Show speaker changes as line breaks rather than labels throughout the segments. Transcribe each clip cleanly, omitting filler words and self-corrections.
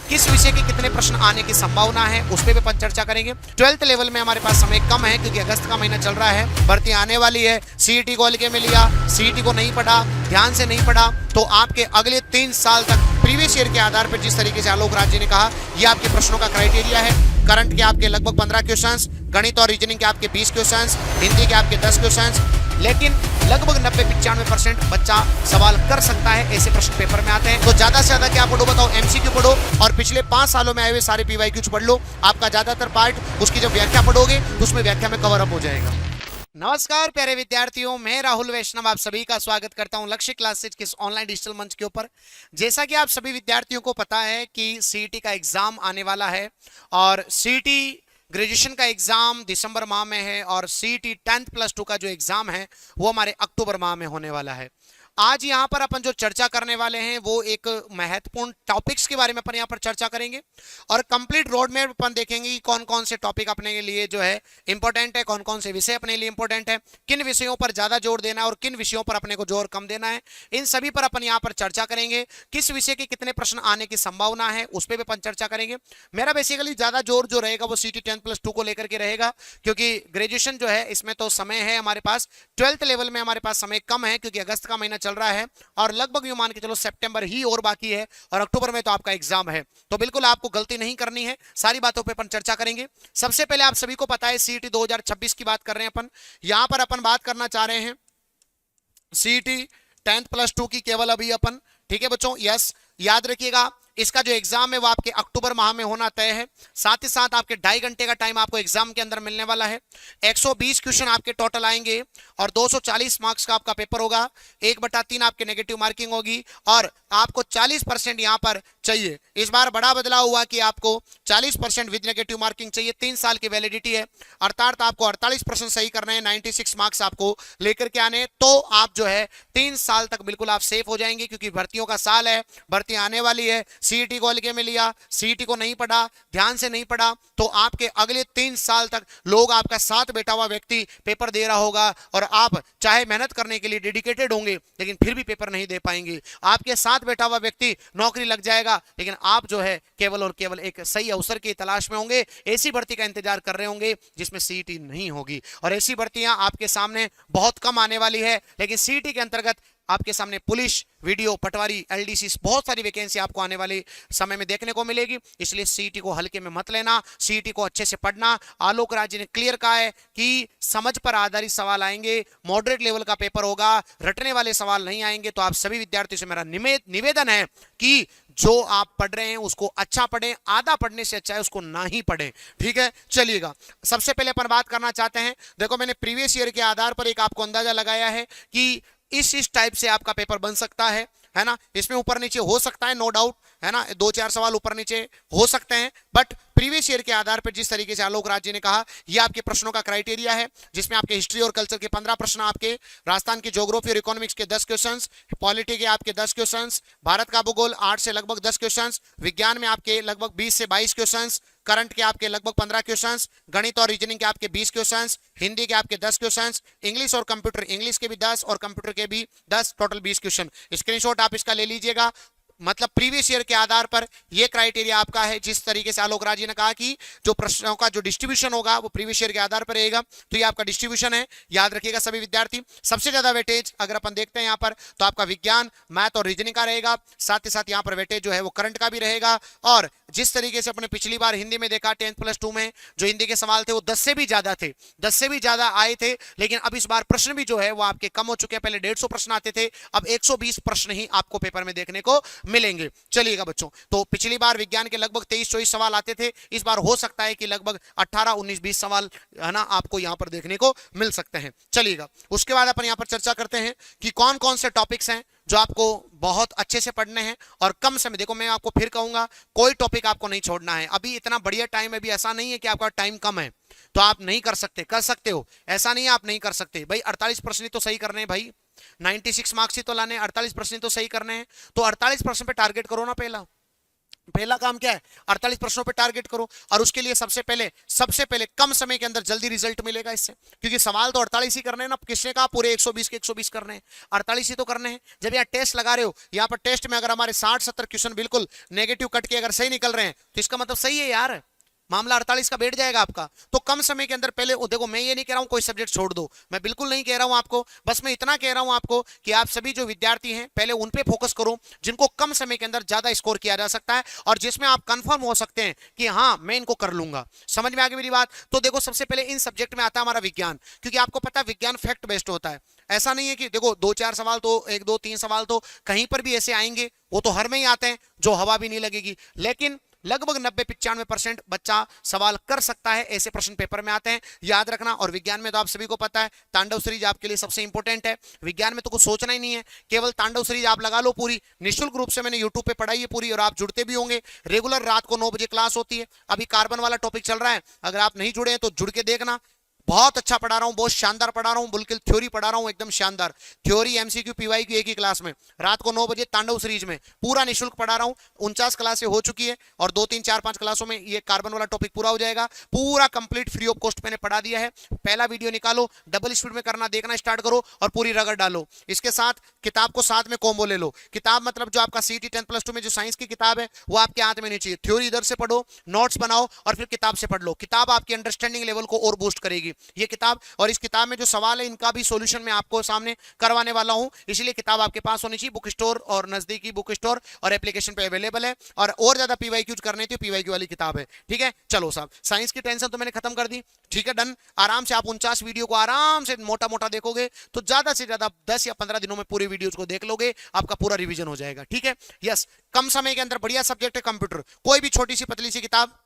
किस विषय के कितने प्रश्न आने की संभावना है उस पर भी अपन चर्चा करेंगे। 12th लेवल में हमारे पास समय कम है क्योंकि अगस्त का महीना चल रहा है, भर्ती आने वाली है। सीईटी को हल्के में लिया, सीईटी को नहीं पढ़ा, ध्यान से नहीं पढ़ा तो आपके अगले 3 साल तक प्रीवियस ईयर के आधार पर जिस तरीके से आलोक राज जी ने कहा, यह आपके प्रश्नों का क्राइटेरिया है। करंट के आपके लगभग 15 क्वेश्चंस, गणित और रीजनिंग के आपके 20 क्वेश्चंस, हिंदी के आपके 10 क्वेश्चंस, लेकिन लगभग 90-95% बच्चा सवाल कर सकता है, ऐसे प्रश्न पेपर में आते हैं। तो ज्यादा से ज्यादा क्या पढ़ो बताओ, एमसीक्यू पढ़ो और पिछले 5 सालों में आए हुए सारे पीवाईक्यूज पढ़ लो। आपका ज्यादातर पार्ट उसकी जब व्याख्या पढ़ोगे तो उसमें व्याख्या में कवर अप हो जाएगा। नमस्कार प्यारे विद्यार्थियों, मैं राहुल वैष्णव आप सभी का स्वागत करता हूं लक्ष्य क्लासेज के इस ऑनलाइन डिजिटल मंच के ऊपर। जैसा कि आप सभी विद्यार्थियों को पता है कि सीईटी का एग्जाम आने वाला है और सीईटी ग्रेजुएशन का एग्जाम दिसंबर माह में है और सीईटी 10th+2 का जो एग्जाम है वो हमारे अक्टूबर माह में होने वाला है। आज यहाँ पर अपन जो चर्चा करने वाले हैं वो एक महत्वपूर्ण टॉपिक्स के बारे में अपन यहाँ पर चर्चा करेंगे और कंप्लीट रोड मैप अपन देखेंगे कि कौन कौन से टॉपिक अपने के लिए जो है इंपॉर्टेंट है, कौन कौन से विषय अपने लिए इंपॉर्टेंट है, किन विषयों पर ज्यादा जोर देना है और किन विषयों पर अपने को जोर कम देना है, इन सभी पर अपन यहाँ पर चर्चा करेंगे। किस विषय के कितने प्रश्न आने की संभावना है उस पर भी अपन चर्चा करेंगे। मेरा बेसिकली ज्यादा जोर जो रहेगा वो सीईटी 10th+2 को लेकर के रहेगा क्योंकि ग्रेजुएशन जो है इसमें तो समय है हमारे पास, 12th लेवल में हमारे पास समय कम है क्योंकि अगस्त का महीना चल रहा है और लगभग यूं मान के चलो सितंबर ही और बाकी है और अक्टूबर में तो आपका एग्जाम है। तो बिल्कुल आपको गलती नहीं करनी है, सारी बातों पे अपन चर्चा करेंगे। सबसे पहले आप सभी को पता है सीईटी 2026 की बात कर रहे हैं अपन, यहां पर अपन बात करना चाह रहे हैं सीईटी 10th+2 की केवल अभी अपन। ठीक है बच्चों, यस याद रखिएगा इसका जो एग्जाम है वो आपके अक्टूबर माह में होना तय है। साथ ही साथ आपके 2.5 घंटे का टाइम आपको एग्जाम के अंदर मिलने वाला है। 120 क्वेश्चन आपके टोटल आएंगे और 240 मार्क्स का आपका पेपर होगा। 1/3 आपके नेगेटिव मार्किंग होगी और आपको 40% यहां पर चाहिए। इस बार बड़ा बदलाव हुआ कि आपको 40% विद नेगेटिव मार्किंग चाहिए। 3 साल की वैलिडिटी है, अर्थात आपको 48% सही करना है, 96 मार्क्स आपको लेकर के आने, तो आप जो है 3 साल तक बिल्कुल आप सेफ हो जाएंगे क्योंकि भर्तियों का साल है, भर्ती आने वाली है। सीईटी को हल्के में लिया, सीईटी को नहीं पढ़ा, ध्यान से नहीं पढ़ा तो आपके अगले 3 साल तक लोग आपका साथ बैठा हुआ व्यक्ति पेपर दे रहा होगा और आप चाहे मेहनत करने के लिए डेडिकेटेड होंगे लेकिन फिर भी पेपर नहीं दे पाएंगे। आपके साथ बैठा हुआ व्यक्ति नौकरी लग जाएगा लेकिन आप जो है केवल और केवल एक सही अवसर की तलाश में होंगे, ऐसी भर्ती का इंतजार कर रहे होंगे जिसमें सीईटी नहीं होगी और ऐसी भर्तियां आपके सामने बहुत कम आने वाली है। लेकिन सीईटी के अंतर्गत आपके सामने पुलिस, वीडियो, पटवारी, एलडीसी बहुत सारी वैकेंसी आपको आने वाले समय में देखने को मिलेगी। इसलिए सीईटी को हल्के में मत लेना, सीईटी को अच्छे से पढ़ना। आलोक राज जी ने क्लियर कहा है कि समझ पर आधारित सवाल आएंगे, मॉडरेट लेवल का पेपर होगा, रटने वाले सवाल नहीं आएंगे। तो आप सभी विद्यार्थियों से मेरा निवेदन है कि जो आप पढ़ रहे हैं उसको अच्छा पढ़ें, आधा पढ़ने से अच्छा है उसको ना ही पढ़ें। ठीक है, चलिएगा सबसे पहले अपन बात करना चाहते हैं। देखो मैंने प्रीवियस ईयर के आधार पर एक आपको अंदाजा लगाया है कि इस टाइप से आपका पेपर बन सकता है ना। इसमें ऊपर नीचे हो सकता है, नो डाउट, है ना, 2-4 सवाल ऊपर नीचे हो सकते हैं, बट प्रीवियस ईयर के आधार पर जिस तरीके से आलोक राज जी ने कहा यह आपके प्रश्नों का क्राइटेरिया है जिसमें आपके हिस्ट्री और कल्चर के 15 प्रश्न, आपके राजस्थान की ज्योग्राफी और इकोनॉमिक्स के 10 क्वेश्चंस, पॉलिटी के आपके 10 क्वेश्चंस, भारत का भूगोल 8 से लगभग 10 क्वेश्चंस, विज्ञान में आपके लगभग 20 से 22 क्वेश्चंस, करंट के आपके लगभग 15 क्वेश्चंस, गणित और रीजनिंग के आपके 20 क्वेश्चंस, हिंदी के आपके 10 क्वेश्चंस, इंग्लिश और कंप्यूटर, इंग्लिश के भी 10 और कंप्यूटर के भी 10, टोटल 20 क्वेश्चन। स्क्रीनशॉट आप इसका ले लीजिएगा। मतलब प्रीवियस ईयर के आधार पर यह क्राइटेरिया आपका है। जिस तरीके से आलोक राज जी ने कहा कि जो प्रश्नों का जो डिस्ट्रीब्यूशन होगा वो प्रीवियस ईयर के आधार पर रहेगा, तो ये आपका डिस्ट्रीब्यूशन है, याद रखिएगा सभी विद्यार्थी। सबसे ज्यादा वेटेज अगर अपन देखते हैं यहाँ पर तो आपका विज्ञान, मैथ और रीजनिंग का रहेगा। साथ ही साथ यहाँ पर वेटेज जो है वो करंट का भी रहेगा। और जिस तरीके से अपने पिछली बार हिंदी में देखा 10th+2 में जो हिंदी के सवाल थे वो 10 से भी ज्यादा थे, 10 से भी ज्यादा आए थे, लेकिन अब इस बार प्रश्न भी जो है वो आपके कम हो चुके हैं। पहले 150 प्रश्न आते थे, अब 120 प्रश्न ही आपको पेपर में देखने को मिलेंगे। चलिएगा बच्चों, तो पिछली बार विज्ञान के लगभग 23-24 सवाल आते थे, इस बार हो सकता है कि लगभग 18, 19, 20 सवाल है ना आपको यहां पर देखने को मिल सकते हैं। चलिएगा उसके बाद अपन यहां पर चर्चा करते हैं कि कौन कौन से टॉपिक्स हैं जो आपको बहुत अच्छे से पढ़ने हैं और कम समय। देखो मैं आपको फिर कहूंगा कोई टॉपिक आपको नहीं छोड़ना है। अभी इतना बढ़िया टाइम है, अभी ऐसा नहीं है कि आपका टाइम कम है तो आप नहीं कर सकते, कर सकते हो, ऐसा नहीं है आप नहीं कर सकते। भाई 48 प्रश्न तो सही करने हैं भाई, 96 मार्क्स ही तो लाने, 48% तो सही करने हैं, तो 48% पे टारगेट करो ना। पहला पहला काम क्या है, 48 प्रश्नों पे टारगेट करो, और उसके लिए सबसे पहले कम समय के अंदर जल्दी रिजल्ट मिलेगा इससे, क्योंकि सवाल तो 48 ही करने हैं ना, किसने कहा पूरे 120 के 120 करने हैं, 48 ही तो करने हैं। जब यहाँ टेस्ट लगा रहे हो, यहाँ पर टेस्ट में अगर हमारे 60-70 क्वेश्चन बिल्कुल नेगेटिव कट के अगर सही निकल रहे हैं तो इसका मतलब सही है यार, मामला 48 का बैठ जाएगा आपका। तो कम समय के अंदर पहले देखो, मैं ये नहीं कह रहा हूं कोई सब्जेक्ट छोड़ दो, मैं बिल्कुल नहीं कह रहा हूं आपको, बस मैं इतना कह रहा हूं आपको कि आप सभी जो विद्यार्थी हैं पहले उन पे फोकस करो जिनको कम समय के अंदर ज्यादा स्कोर किया जा सकता है और जिसमें आप कंफर्म हो सकते हैं कि हाँ मैं इनको कर लूंगा। समझ में आ गई मेरी बात? तो देखो सबसे पहले इन सब्जेक्ट में आता है हमारा विज्ञान, क्योंकि आपको पता है विज्ञान फैक्ट बेस्ड होता है। ऐसा नहीं है कि देखो 2-4 सवाल तो 1-2-3 सवाल तो कहीं पर भी ऐसे आएंगे, वो तो हर में ही आते हैं जो हवा भी नहीं लगेगी, लेकिन लगभग 90-95% बच्चा सवाल कर सकता है, ऐसे प्रश्न पेपर में आते हैं, याद रखना। और विज्ञान में तो आप सभी को पता है तांडव सीरीज आपके लिए सबसे इंपॉर्टेंट है। विज्ञान में तो कुछ सोचना ही नहीं है, केवल तांडव सीरीज आप लगा लो पूरी, निःशुल्क रूप से मैंने यूट्यूब पे पढ़ाई है पूरी, और आप जुड़ते भी होंगे। रेगुलर रात को 9 बजे क्लास होती है। अभी कार्बन वाला टॉपिक चल रहा है, अगर आप नहीं जुड़े हैं तो जुड़ के देखना, बहुत अच्छा पढ़ा रहा हूं, बहुत शानदार पढ़ा रहा हूं, बिल्कुल थ्योरी पढ़ा रहा हूं, एकदम शानदार थ्योरी, एमसीक्यू, पीवाईक्यू एक ही क्लास में, रात को 9 बजे तांडव सीरीज में पूरा निःशुल्क पढ़ा रहा हूं। 49 क्लासें हो चुकी है और 2-3-4-5 क्लासों में ये कार्बन वाला टॉपिक पूरा हो जाएगा, पूरा कंप्लीट फ्री ऑफ कॉस्ट मैंने पढ़ा दिया है। पहला वीडियो निकालो, डबल स्पीड में करना, देखना स्टार्ट करो और पूरी रगड़ डालो। इसके साथ किताब को साथ में कॉम्बो ले लो। किताब मतलब जो आपका सीटी 10+2 में जो साइंस की किताब है वो आपके हाथ में नहीं चाहिए, थ्योरी इधर से पढ़ो, नोट्स बनाओ और फिर किताब से पढ़ लो। किताब आपकी अंडरस्टैंडिंग लेवल को और बूस्ट करेगी ये किताब, और इस किताब में जो सवाल है इनका भी सॉल्यूशन मैं आपको सामने करवाने वाला हूं, इसलिए किताब आपके पास होनी चाहिए। बुक स्टोर और नजदीकी बुक स्टोर और एप्लीकेशन पे अवेलेबल है, और ज्यादा पीवाईक्यूज करने थे, पीवाईक्यू वाली किताब है। ठीक है, चलो साहब, साइंस की टेंशन तो मैंने खत्म कर दी, ठीक है, डन। आराम से आप 49 वीडियो को आराम से मोटा मोटा देखोगे तो ज्यादा से ज्यादा 10 या 15 दिनों में पूरी वीडियोज को देख लोगे, आपका पूरा रिवीजन हो जाएगा। ठीक है, यस, कम समय के अंदर बढ़िया सब्जेक्ट है कंप्यूटर। कोई भी छोटी सी पतली सी किताब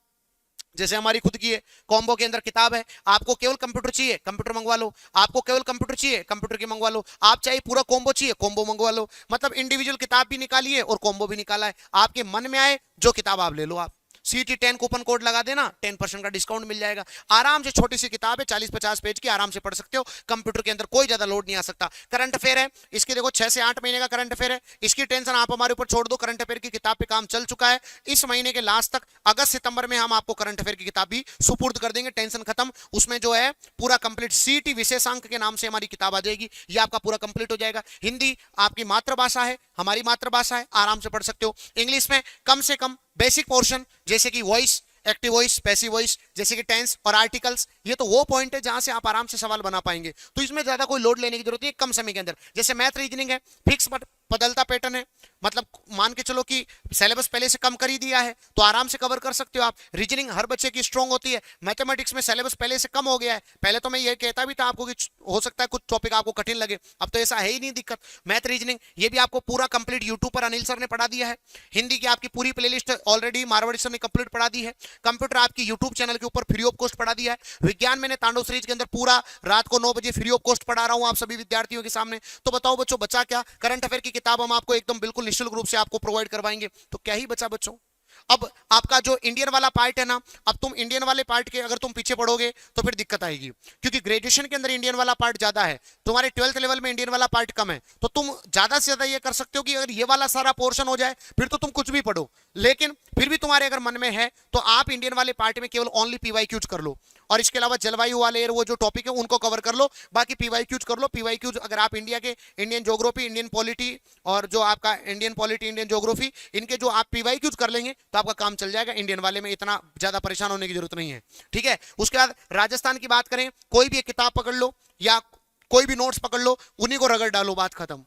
जैसे हमारी खुद की है, कॉम्बो के अंदर किताब है, आपको केवल कंप्यूटर चाहिए कंप्यूटर मंगवा लो, आपको केवल कंप्यूटर चाहिए कंप्यूटर की मंगवा लो, आप चाहे पूरा कॉम्बो चाहिए कॉम्बो मंगवा लो। मतलब इंडिविजुअल किताब भी निकालिए और कॉम्बो भी निकाला है, आपके मन में आए जो किताब आप ले लो। आप CT 10 कूपन कोड लगा देना, 10% का डिस्काउंट मिल जाएगा। आराम से छोटी सी किताब है, 40-50 पेज की, आराम से पढ़ सकते हो। कंप्यूटर के अंदर कोई ज्यादा लोड नहीं आ सकता। करंट अफेयर है, इसके देखो 6 से 8 महीने का करंट अफेयर है, इसकी टेंशन आप हमारे ऊपर छोड़ दो। करंट अफेयर की किताब पे काम चल चुका है, इस महीने के लास्ट तक अगस्त-सितंबर में हम आपको करंट अफेयर की किताब भी सुपुर्द कर देंगे, टेंशन खत्म। उसमें जो है पूरा कंप्लीट CT विशेषांक के नाम से हमारी किताब आ जाएगी, ये आपका पूरा कंप्लीट हो जाएगा। हिंदी आपकी मातृभाषा है, हमारी मातृभाषा है, आराम से पढ़ सकते हो। इंग्लिश में कम से कम बेसिक पोर्शन जैसे कि voice, active voice, passive voice, जैसे कि टेंस और आर्टिकल्स, ये तो वो पॉइंट है जहां से आप आराम से सवाल बना पाएंगे, तो इसमें ज्यादा कोई लोड लेने की जरूरत नहीं है, कम समय के अंदर। जैसे मैथ रीजनिंग है, फिक्स बदलता पैटर्न है, मतलब मान के चलो कि सिलेबस पहले से कम कर ही दिया है तो आराम से कवर कर सकते हो आप। रीजनिंग हर बच्चे की स्ट्रांग होती है। मैथमेटिक्स में सिलेबस पहले से कम हो गया है, पहले तो मैं ये कहता भी था आपको कि हो सकता है कुछ टॉपिक आपको कठिन लगे, अब तो ऐसा है ही नहीं दिक्कत। मैथ रीजनिंग ये भी आपको पूरा कंप्लीट यूट्यूब पर अनिल सर ने पढ़ा दिया है। हिंदी की आपकी पूरी प्लेलिस्ट ऑलरेडी मारवाड़ी सर ने कंप्लीट पढ़ा दी है। कंप्यूटर आपकी यूट्यूब चैनल के ऊपर फ्री ऑफ कॉस्ट पढ़ा दिया है। विज्ञान मैंने तांडव सीरीज के अंदर पूरा रात को 9 बजे फ्री ऑफ कॉस्ट पढ़ा रहा हूं आप सभी विद्यार्थियों के सामने। तो बताओ बच्चों, बचा क्या? करंट अफेयर की किताब हम आपको एकदम बिल्कुल निःशुल्क रूप से आपको प्रोवाइड करवाएंगे, तो क्या ही बचा बच्चों। अब आपका जो इंडियन वाला पार्ट है ना, अब तुम इंडियन वाले पार्ट के अगर तुम पीछे पढ़ोगे तो फिर दिक्कत आएगी, क्योंकि ग्रेजुएशन के अंदर इंडियन वाला पार्ट ज्यादा है, तुम्हारे 12th लेवल में इंडियन वाला पार्ट कम है। तो तुम ज्यादा से ज्यादा ये कर सकते हो कि अगर ये वाला सारा पोर्शन हो जाए फिर तो तुम कुछ भी पढ़ो, लेकिन फिर भी तुम्हारे अगर मन में है तो आप इंडियन वाले पार्ट में केवल ओनली पीवाईक्यूज कर लो, और इसके अलावा जलवायु वाले वो जो टॉपिक है उनको कवर कर लो, बाकी पीवाईक्यूज कर लो। पीवाईक्यूज अगर आप इंडिया के इंडियन ज्योग्राफी, इंडियन पॉलिटी और जो आपका इंडियन पॉलिटी, इंडियन ज्योग्राफी, इनके जो आप पीवाईक्यूज कर लेंगे तो आपका काम चल जाएगा। इंडियन वाले में इतना ज्यादा परेशान होने की जरूरत नहीं है, ठीक है। उसके बाद राजस्थान की बात करें, कोई भी एक किताब पकड़ लो या कोई भी नोट्स पकड़ लो, उन्हीं को रगड़ डालो, बात खत्म,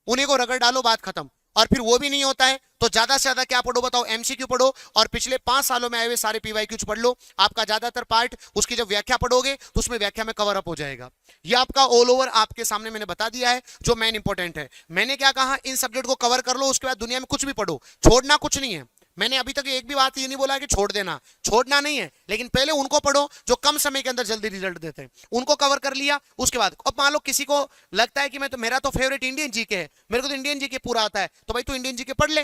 उन्हीं को रगड़ डालो, बात खत्म। और फिर वो भी नहीं होता है तो ज्यादा से ज्यादा क्या पढ़ो बताओ? MCQ पढ़ो, और पिछले 5 सालों में आए हुए सारे पीवाईक्यूज पढ़ लो। आपका ज्यादातर पार्ट उसकी जब व्याख्या पढ़ोगे तो उसमें व्याख्या में कवर अप हो जाएगा। ये आपका ऑल ओवर आपके सामने मैंने बता दिया है जो मेन इंपॉर्टेंट है। मैंने क्या कहा, इन सब्जेक्ट को कवर कर लो, उसके बाद दुनिया में कुछ भी पढ़ो, छोड़ना कुछ नहीं है। मैंने अभी तक एक भी बात ये नहीं बोला कि छोड़ देना, छोड़ना नहीं है, लेकिन पहले उनको पढ़ो जो कम समय के अंदर जल्दी रिजल्ट देते हैं, उनको कवर कर लिया। उसके बाद अब मान लो किसी को लगता है कि मेरा तो फेवरेट इंडियन जीके है, मेरे को तो इंडियन जीके पूरा आता है, तो भाई तू इंडियन जीके पढ़ ले,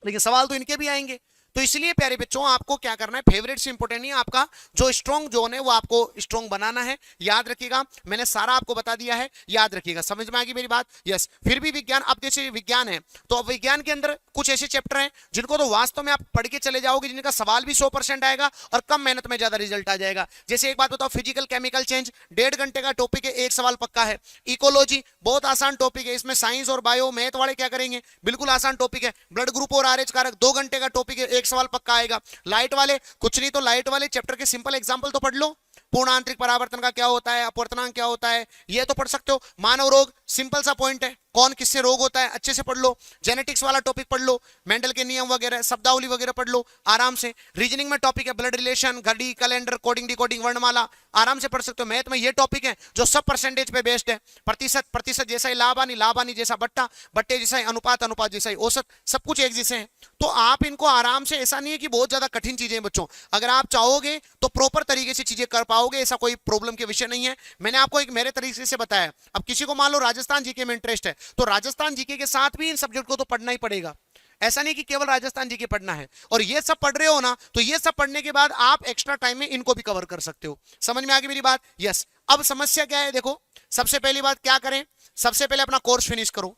लेकिन सवाल तो इनके भी आएंगे। तो इसलिए प्यारे बच्चों आपको क्या करना है, फेवरेट से इंपॉर्टेंट नहीं है, आपका जो स्ट्रॉन्ग जोन है वो आपको स्ट्रॉन्ग बनाना है। याद रखिएगा, मैंने सारा आपको बता दिया है, याद रखिएगा। समझ में आ गई मेरी बात? यस। फिर भी विज्ञान, अब जैसे विज्ञान है तो अब विज्ञान के अंदर कुछ ऐसे चैप्टर हैं जिनको तो वास्तव में आप पढ़ के चले जाओगे, जिनका सवाल भी 100% आएगा और कम मेहनत में ज्यादा रिजल्ट आ जाएगा। जैसे एक बात बताओ, फिजिकल केमिकल चेंज 1.5 घंटे का टॉपिक है, एक सवाल पक्का है। इकोलॉजी बहुत आसान टॉपिक है, इसमें साइंस और बायो मैथ वाले क्या करेंगे, बिल्कुल आसान टॉपिक है। ब्लड ग्रुप और आरएच कारक 2 घंटे का टॉपिक है, एक सवाल पक्का आएगा। लाइट वाले कुछ नहीं तो लाइट वाले चैप्टर के सिंपल एग्जांपल तो पढ़ लो, पूर्ण आंतरिक परावर्तन का क्या होता है, अपवर्तनांक क्या होता है, ये तो पढ़ सकते हो। मानव रोग सिंपल सा पॉइंट है, कौन किससे रोग होता है अच्छे से पढ़ लो। जेनेटिक्स वाला टॉपिक पढ़ लो, मेंडल के नियम वगैरह, शब्दावली वगैरह पढ़ लो आराम से। रीजनिंग में टॉपिक है ब्लड रिलेशन, घड़ी, कैलेंडर, कोडिंग डिकोडिंग, वर्णमाला, आराम से पढ़ सकते हो। मैथ में ये टॉपिक है जो सब परसेंटेज पे बेस्ड है, प्रतिशत जैसा ही लाभानी जैसा बट्टा, बट्टे जैसा ही अनुपात, अनुपात जैसा ही औसत, सब कुछ एक जैसे हैं। तो आप इनको आराम से, ऐसा नहीं है कि बहुत ज्यादा कठिन चीजें बच्चों, अगर आप चाहोगे तो प्रॉपर तरीके से चीजें कर पाओगे, ऐसा कोई प्रॉब्लम के विषय नहीं है। मैंने आपको एक मेरे तरीके से बताया। अब किसी को मान लो राजस्थान जीके में इंटरेस्ट है तो राजस्थान जीके के साथ भी इन सब्जेक्ट को तो पढ़ना ही पड़ेगा। ऐसा नहीं कि केवल राजस्थान जीके पढ़ना है, और ये सब पढ़ रहे हो ना तो ये सब पढ़ने के बाद आप एक्स्ट्रा टाइम में इनको भी कवर कर सकते हो। समझ में आ गई मेरी बात? यस। अब समस्या क्या है, देखो सबसे पहली बात क्या करें, सबसे पहले अपना कोर्स फिनिश करो।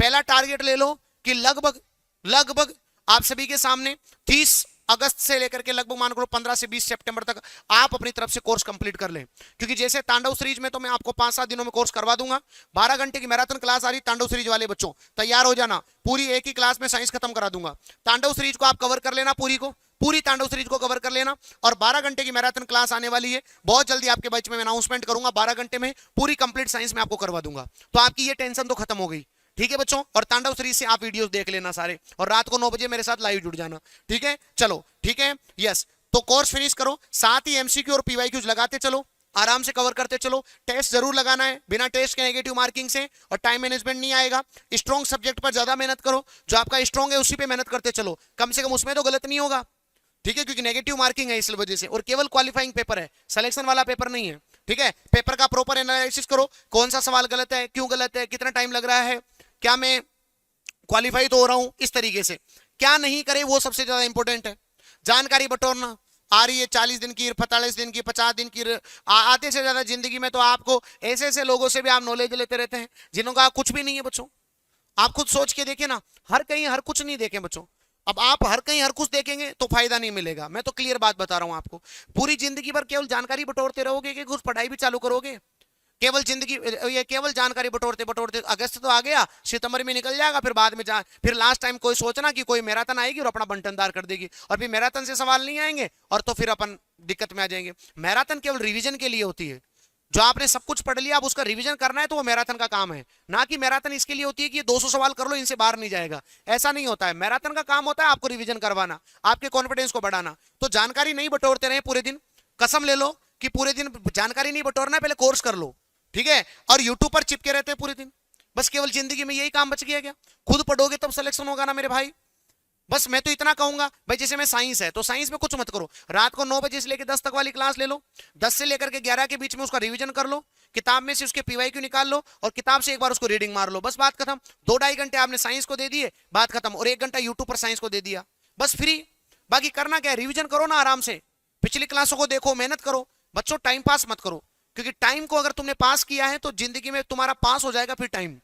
पहला टारगेट ले लो कि लगभग आप सभी के सामने 30 अगस्त से लेकर के लगभग मान करो 15 से 20 सितंबर तक आप अपनी तरफ से कोर्स कंप्लीट कर लें। क्योंकि जैसे तांडव सीरीज में तो मैं आपको 5-7 दिनों में कोर्स करवा दूंगा। 12 घंटे की मैराथन क्लास आ रही तांडव सीरीज वाले बच्चों, तैयार हो जाना, पूरी एक ही क्लास में साइंस खत्म करा दूंगा। तांडव सीरीज को आप कवर कर लेना, पूरी तांडव सीरीज को कवर कर लेना। और 12 घंटे की मैराथन क्लास आने वाली है, बहुत जल्दी आपके बैच में मैं अनाउंसमेंट करूंगा। 12 घंटे में पूरी कंप्लीट साइंस में आपको करवा दूंगा, तो आपकी ये टेंशन तो खत्म हो गई। ठीक है बच्चों, और तांडव सीरीज से आप वीडियोस देख लेना सारे, और रात को 9 बजे मेरे साथ लाइव जुड़ जाना। ठीक है, चलो ठीक है, यस। तो कोर्स फिनिश करो, साथ ही एमसीक्यू और पीवाईक्यूज लगाते चलो, आराम से कवर करते चलो। टेस्ट जरूर लगाना है, बिना टेस्ट के नेगेटिव मार्किंग से और टाइम मैनेजमेंट नहीं आएगा। स्ट्रॉन्ग सब्जेक्ट पर ज्यादा मेहनत करो, जो आपका स्ट्रॉन्ग है उसी पे मेहनत करते चलो, कम से कम उसमें तो गलत नहीं होगा। ठीक है, क्योंकि नेगेटिव मार्किंग है इस वजह से, और केवल क्वालिफाइंग पेपर है, सिलेक्शन वाला पेपर नहीं है। ठीक है, पेपर का प्रॉपर एनालिसिस करो, कौन सा सवाल गलत है, क्यों गलत है, कितना टाइम लग रहा है, क्या मैं क्वालिफाई तो हो रहा हूं, इस तरीके से। क्या नहीं करे वो सबसे ज्यादा इंपॉर्टेंट है। जानकारी बटोरना, आ रही है 40 दिन की, 45 दिन की, 50 दिन की, आते से ज्यादा जिंदगी में तो आपको ऐसे ऐसे लोगों से भी आप नॉलेज लेते रहते हैं जिनका कुछ भी नहीं है बच्चों। आप खुद सोच के देखिए ना, हर कहीं हर कुछ नहीं देखें बच्चों। अब आप हर कहीं हर कुछ देखेंगे तो फायदा नहीं मिलेगा, मैं तो क्लियर बात बता रहा हूं आपको। पूरी जिंदगी भर केवल जानकारी बटोरते रहोगे कि कुछ पढ़ाई भी चालू करोगे? केवल जिंदगी, ये केवल जानकारी बटोरते बटोरते अगस्त तो आ गया, सितंबर में निकल जाएगा, फिर बाद में फिर लास्ट टाइम कोई सोचना कि कोई मैराथन आएगी और अपना बंटनदार कर देगी, और फिर मैराथन से सवाल नहीं आएंगे और तो फिर अपन दिक्कत में आ जाएंगे। मैराथन केवल रिवीजन के लिए होती है। जो आपने सब कुछ पढ़ लिया, अब उसका रिवीजन करना है तो वो मैराथन का काम है, ना कि मैराथन इसके लिए होती है कि 200 सवाल कर लो इनसे बाहर नहीं जाएगा। ऐसा नहीं होता है, मैराथन का काम होता है आपको रिवीजन करवाना, आपके कॉन्फिडेंस को बढ़ाना। तो जानकारी नहीं बटोरते रहे पूरे दिन, कसम ले लो कि पूरे दिन जानकारी नहीं बटोरना है, पहले कोर्स कर लो। ठीक है, और यूट्यूब पर चिपके रहते हैं पूरे दिन, बस केवल जिंदगी में यही काम बच गया क्या? खुद पढ़ोगे तब सिलेक्शन होगा ना मेरे भाई। बस मैं तो इतना कहूंगा भाई, जैसे मैं साइंस है तो साइंस में कुछ मत करो, रात को 9 बजे से लेकर 10 तक वाली क्लास ले लो, 10 से लेकर के 11 के बीच में उसका रिवीजन कर लो, किताब में से उसके पीवाईक्यू निकाल लो और किताब से एक बार उसको रीडिंग मार लो, बस बात खत्म। 2-2.5 घंटे आपने साइंस को दे दिए, बात खत्म, और 1 घंटा यूट्यूब पर साइंस को दे दिया, बस फ्री। बाकी करना क्या है, रिविजन करो ना आराम से, पिछली क्लासों को देखो, मेहनत करो बच्चों, टाइम पास मत करो, क्योंकि टाइम को अगर तुमने पास किया है तो जिंदगी में तुम्हारा पास हो जाएगा फिर टाइम।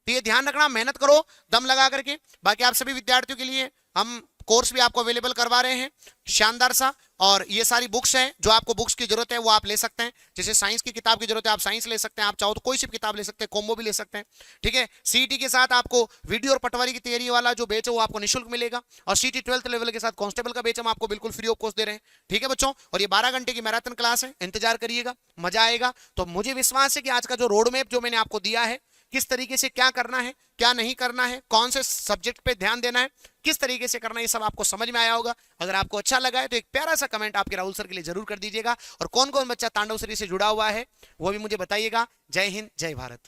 तो ये ध्यान रखना, मेहनत करो दम लगा करके। बाकी आप सभी विद्यार्थियों के लिए हम कोर्स भी आपको अवेलेबल करवा रहे हैं, शानदार सा, और ये सारी बुक्स हैं, जो आपको बुक्स की जरूरत है वो आप ले सकते हैं। जैसे साइंस की किताब की जरूरत है आप साइंस ले सकते हैं, आप चाहो तो कोई सी किताब ले सकते हैं, कॉम्बो भी ले सकते हैं। ठीक है, सीईटी के साथ आपको वीडियो और पटवारी की तैयारी वाला जो बैच है वो आपको निःशुल्क मिलेगा, और सीईटी 12th लेवल के साथ कांस्टेबल का बैच हम आपको बिल्कुल फ्री ऑफ कॉस्ट दे रहे हैं। ठीक है बच्चों, और ये 12 घंटे की मैराथन क्लास है, इंतजार करिएगा, मजा आएगा। तो मुझे विश्वास है कि आज का जो रोड मैप जो मैंने आपको दिया है, किस तरीके से क्या करना है, क्या नहीं करना है, कौन से सब्जेक्ट पे ध्यान देना है, किस तरीके से करना है, ये सब आपको समझ में आया होगा। अगर आपको अच्छा लगा है तो एक प्यारा सा कमेंट आपके राहुल सर के लिए जरूर कर दीजिएगा, और कौन कौन बच्चा तांडव सीरीज से जुड़ा हुआ है वो भी मुझे बताइएगा। जय हिंद, जय भारत।